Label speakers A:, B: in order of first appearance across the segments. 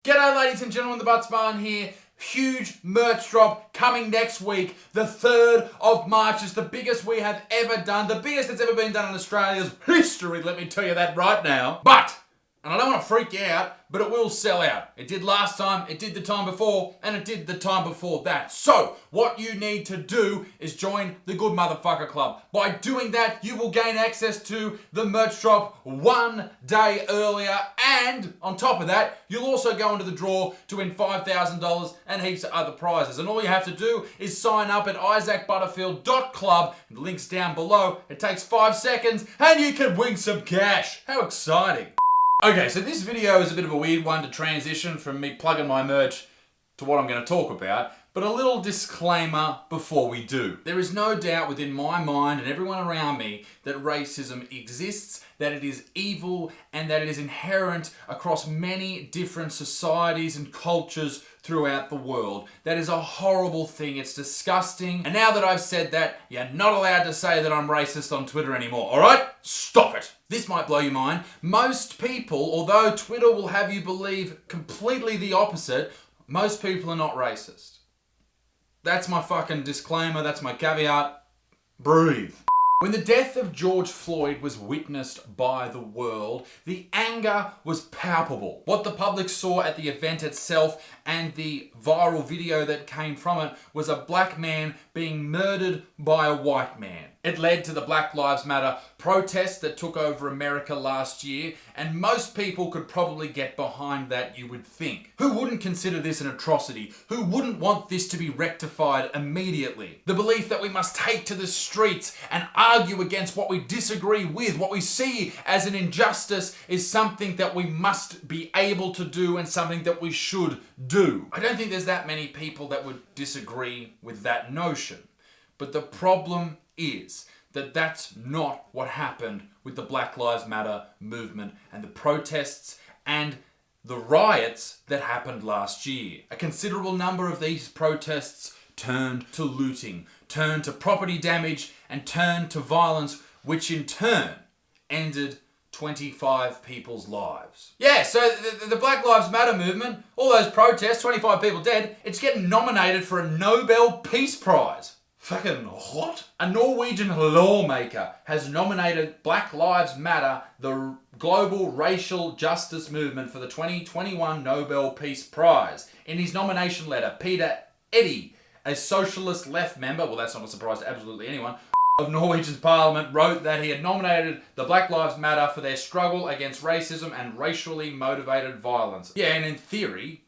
A: G'day ladies and gentlemen, the Butts Barn here. Huge merch drop coming next week, the 3rd of March. It's the biggest we have ever done, the biggest that's ever been done in Australia's history, let me tell you that right now. But, and I don't want to freak you out, but it will sell out. It did last time, it did the time before, and it did the time before that. So, what you need to do is join the Good Motherfucker Club. By doing that, you will gain access to the merch drop 1 day earlier, and on top of that, you'll also go into the draw to win $5,000 and heaps of other prizes. And all you have to do is sign up at isaacbutterfield.club. The link's down below. It takes 5 seconds, and you can win some cash. How exciting. Okay, so this video is a bit of a weird one to transition from me plugging my merch to what I'm going to talk about, but a little disclaimer before we do. There is no doubt within my mind and everyone around me that racism exists, that it is evil, and that it is inherent across many different societies and cultures throughout the world. That is a horrible thing. It's disgusting. And now that I've said that, you're not allowed to say that I'm racist on Twitter anymore, alright? Stop it. This might blow your mind. Most people, although Twitter will have you believe completely the opposite, most people are not racist. That's my fucking disclaimer. That's my caveat. Breathe. When the death of George Floyd was witnessed by the world, the anger was palpable. What the public saw at the event itself and the viral video that came from it was a black man being murdered by a white man. It led to the Black Lives Matter protests that took over America last year, and most people could probably get behind that, you would think. Who wouldn't consider this an atrocity? Who wouldn't want this to be rectified immediately? The belief that we must take to the streets and argue against what we disagree with, what we see as an injustice, is something that we must be able to do and something that we should do. I don't think there's that many people that would disagree with that notion. But the problem is that that's not what happened with the Black Lives Matter movement and the protests and the riots that happened last year. A considerable number of these protests turned to looting, turned to property damage, and turned to violence, which in turn ended 25 people's lives. Yeah, so the Black Lives Matter movement, all those protests, 25 people dead, it's getting nominated for a Nobel Peace Prize. Fucking what? A Norwegian lawmaker has nominated Black Lives Matter, the global racial justice movement, for the 2021 Nobel Peace Prize. In his nomination letter, Peter Eddy, a socialist left member, well that's not a surprise to absolutely anyone, of Norwegian's parliament, wrote that he had nominated the Black Lives Matter for their struggle against racism and racially motivated violence. Yeah, and in theory,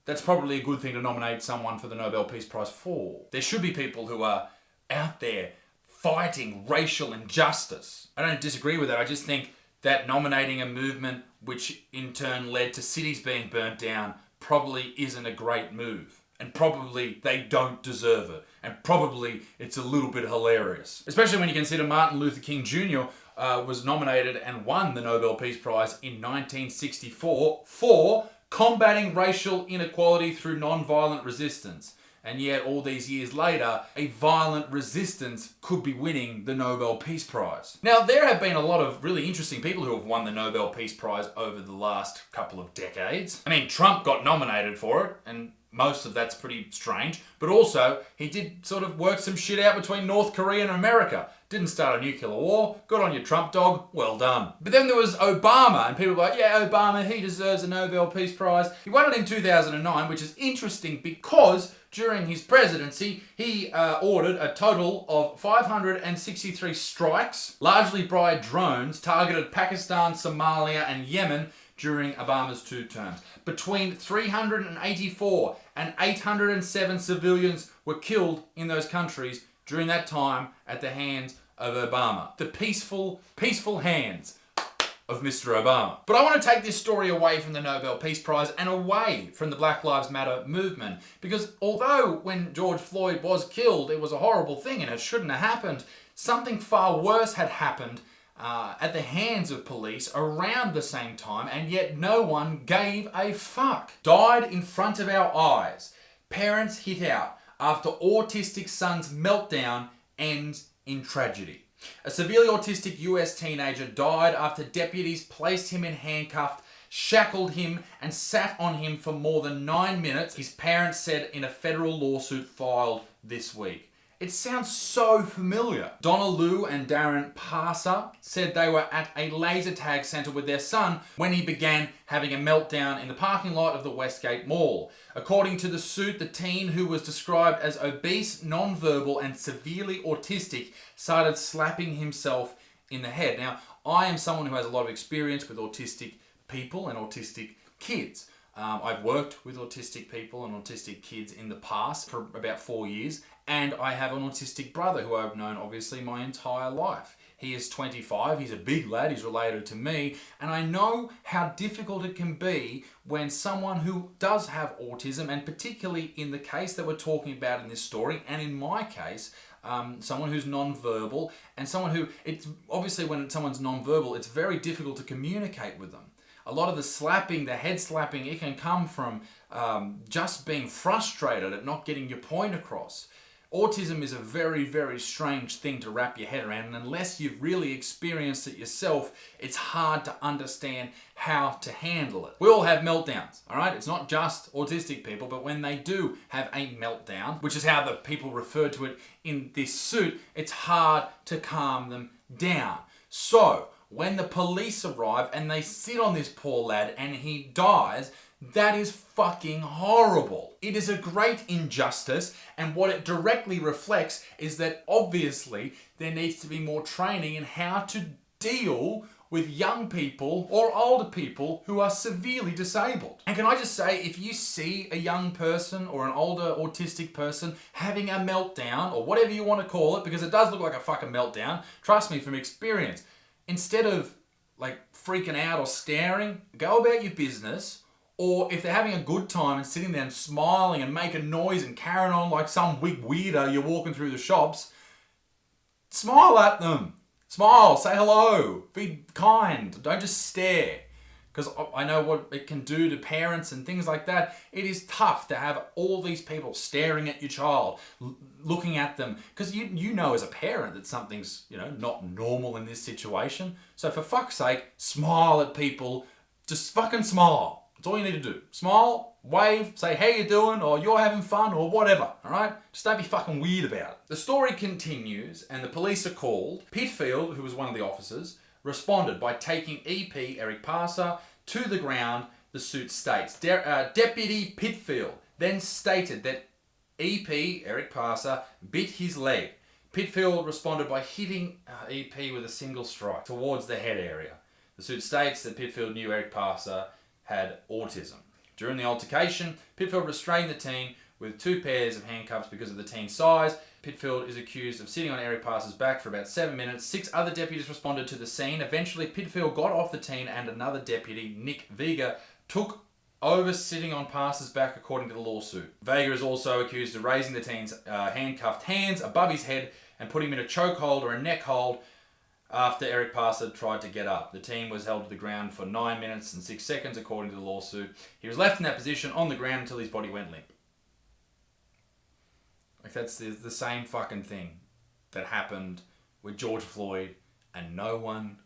A: that's probably a good thing to nominate someone for the Nobel Peace Prize for. There should be people who are out there fighting racial injustice. I don't disagree with that. I just think that nominating a movement which in turn led to cities being burnt down probably isn't a great move. And probably they don't deserve it. And probably it's a little bit hilarious. Especially when you consider Martin Luther King Jr. Was nominated and won the Nobel Peace Prize in 1964 for combating racial inequality through non-violent resistance. And yet, all these years later, a violent resistance could be winning the Nobel Peace Prize. Now, there have been a lot of really interesting people who have won the Nobel Peace Prize over the last couple of decades. I mean, Trump got nominated for it, and most of that's pretty strange. But also, he did sort of work some shit out between North Korea and America. Didn't start a nuclear war. Good on you, Trump dog. Well done. But then there was Obama, and people were like, yeah, Obama, he deserves a Nobel Peace Prize. He won it in 2009, which is interesting because during his presidency, he ordered a total of 563 strikes, largely by drones, targeted Pakistan, Somalia, and Yemen during Obama's 2 terms. Between 384 and 807 civilians were killed in those countries during that time at the hands of Obama. The peaceful hands of Mr. Obama. But I want to take this story away from the Nobel Peace Prize and away from the Black Lives Matter movement. Because although when George Floyd was killed, it was a horrible thing and it shouldn't have happened, something far worse had happened at the hands of police around the same time, and yet no one gave a fuck. Died in front of our eyes. Parents hit out after autistic son's meltdown ends in tragedy. A severely autistic US teenager died after deputies placed him in handcuffs shackled him and sat on him for more than 9 minutes, his parents said in a federal lawsuit filed this week. It sounds so familiar. Donna Liu and Darren Parser said they were at a laser tag centre with their son when he began having a meltdown in the parking lot of the Westgate Mall. According to the suit, the teen, who was described as obese, non-verbal and severely autistic, started slapping himself in the head. Now, I am someone who has a lot of experience with autistic people and autistic kids. I've worked with autistic people and autistic kids in the past for about 4 years, and I have an autistic brother who I've known obviously my entire life. He is 25, he's a big lad, he's related to me, and I know how difficult it can be when someone who does have autism, and particularly in the case that we're talking about in this story, and in my case, someone who's non-verbal, and someone who, it's obviously when someone's non-verbal, it's very difficult to communicate with them. A lot of the slapping, the head slapping, it can come from just being frustrated at not getting your point across. Autism is a very, very strange thing to wrap your head around, and unless you've really experienced it yourself, it's hard to understand how to handle it. We all have meltdowns, all right? It's not just autistic people, but when they do have a meltdown, which is how the people refer to it in this suit, it's hard to calm them down. So, when the police arrive and they sit on this poor lad and he dies, that is fucking horrible. It is a great injustice, and what it directly reflects is that obviously there needs to be more training in how to deal with young people or older people who are severely disabled. And can I just say, if you see a young person or an older autistic person having a meltdown, or whatever you want to call it, because it does look like a fucking meltdown, trust me from experience, instead of like freaking out or staring, go about your business. Or if they're having a good time and sitting there and smiling and making noise and carrying on like some big weirdo you're walking through the shops, smile at them. Smile, say hello, be kind, don't just stare. Because I know what it can do to parents and things like that. It is tough to have all these people staring at your child, looking at them. Because you know as a parent that something's, not normal in this situation. So for fuck's sake, smile at people. Just fucking smile. That's all you need to do. Smile, wave, say how you doing, or you're having fun, or whatever, alright? Just don't be fucking weird about it. The story continues, and the police are called. Pitfield, who was one of the officers, responded by taking EP Eric Parser to the ground, the suit states. Deputy Pitfield then stated that EP Eric Parser bit his leg. Pitfield responded by hitting EP with a single strike towards the head area. The suit states that Pitfield knew Eric Parser had autism. During the altercation, Pitfield restrained the teen with 2 pairs of handcuffs because of the teen's size. Pitfield is accused of sitting on Eric Parser's back for about 7 minutes. 6 other deputies responded to the scene. Eventually, Pitfield got off the teen and another deputy, Nick Vega, took over sitting on Parser's back according to the lawsuit. Vega is also accused of raising the teen's handcuffed hands above his head and putting him in a chokehold or a neck hold after Eric Parser tried to get up. The teen was held to the ground for 9 minutes and 6 seconds according to the lawsuit. He was left in that position on the ground until his body went limp. Like that's the same fucking thing that happened with George Floyd and no one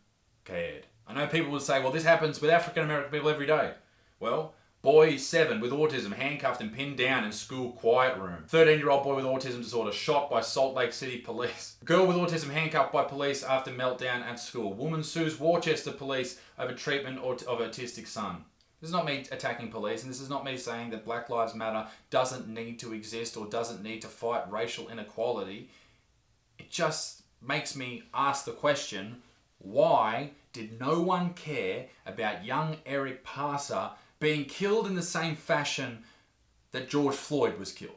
A: cared. I know people would say, well, this happens with African American people every day. Well, boy 7 with autism handcuffed and pinned down in school quiet room. 13-year-old boy with autism disorder shot by Salt Lake City police. Girl with autism handcuffed by police after meltdown at school. Woman sues Worcester police over treatment of autistic son. This is not me attacking police, and this is not me saying that Black Lives Matter doesn't need to exist or doesn't need to fight racial inequality. It just makes me ask the question, why did no one care about young Eric Parser being killed in the same fashion that George Floyd was killed?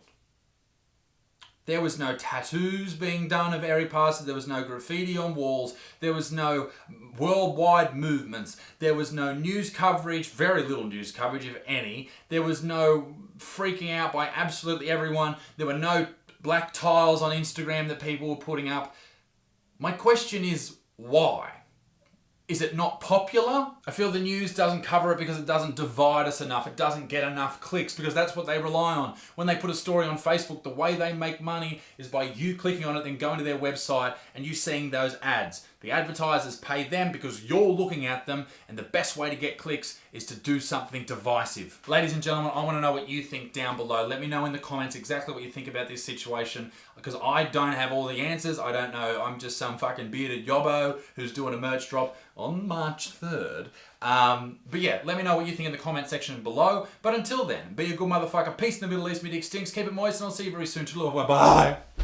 A: There was no tattoos being done of Eric Parser. There was no graffiti on walls. There was no worldwide movements. There was no news coverage, very little news coverage, if any. There was no freaking out by absolutely everyone. There were no black tiles on Instagram that people were putting up. My question is, why? Is it not popular? I feel the news doesn't cover it because it doesn't divide us enough. It doesn't get enough clicks because that's what they rely on. When they put a story on Facebook, the way they make money is by you clicking on it, then going to their website and you seeing those ads. The advertisers pay them because you're looking at them, and the best way to get clicks is to do something divisive. Ladies and gentlemen, I want to know what you think down below. Let me know in the comments exactly what you think about this situation, because I don't have all the answers. I don't know. I'm just some fucking bearded yobbo who's doing a merch drop on March 3rd. But yeah, let me know what you think in the comment section below. But until then, be a good motherfucker. Peace in the Middle East, mid extincts. Keep it moist, and I'll see you very soon. Bye.